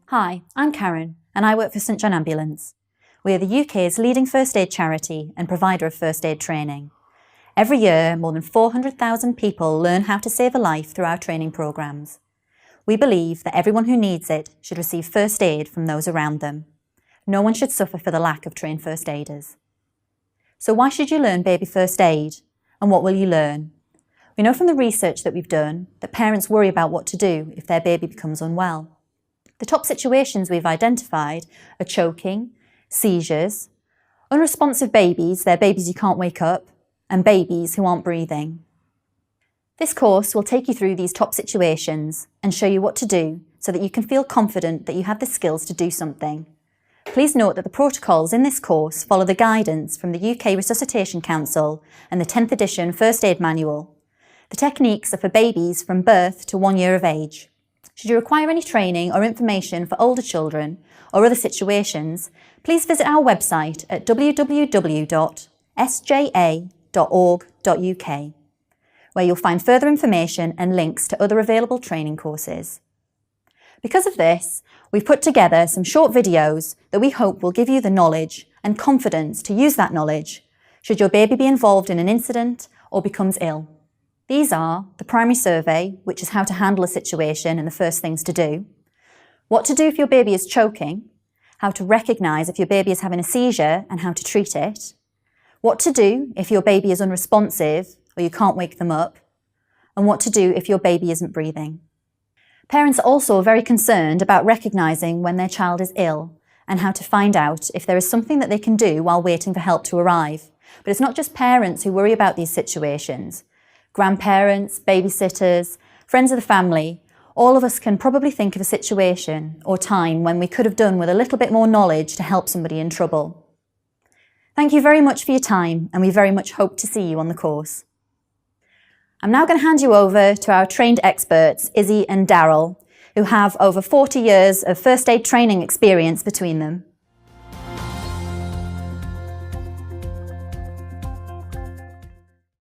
Hi, I'm Karen and I work for St John Ambulance. We are the UK's leading first aid charity and provider of first aid training. Every year, more than 400,000 people learn how to save a life through our training programmes. We believe that everyone who needs it should receive first aid from those around them. No one should suffer for the lack of trained first aiders. So why should you learn baby first aid? And what will you learn? We know from the research that we've done that parents worry about what to do if their baby becomes unwell. The top situations we've identified are choking, seizures, unresponsive babies, they're babies you can't wake up, and babies who aren't breathing. This course will take you through these top situations and show you what to do so that you can feel confident that you have the skills to do something. Please note that the protocols in this course follow the guidance from the UK Resuscitation Council and the 10th edition First Aid Manual. The techniques are for babies from birth to 1 year of age. Should you require any training or information for older children or other situations, please visit our website at www.sja.org.uk, where you'll find further information and links to other available training courses. Because of this, we've put together some short videos that we hope will give you the knowledge and confidence to use that knowledge should your baby be involved in an incident or becomes ill. These are the primary survey, which is how to handle a situation and the first things to do, what to do if your baby is choking, how to recognise if your baby is having a seizure and how to treat it, what to do if your baby is unresponsive or you can't wake them up, and what to do if your baby isn't breathing. Parents are also very concerned about recognising when their child is ill and how to find out if there is something that they can do while waiting for help to arrive. But it's not just parents who worry about these situations. Grandparents, babysitters, friends of the family, all of us can probably think of a situation or time when we could have done with a little bit more knowledge to help somebody in trouble. Thank you very much for your time, and we very much hope to see you on the course. I'm now going to hand you over to our trained experts, Izzy and Daryl, who have over 40 years of first aid training experience between them.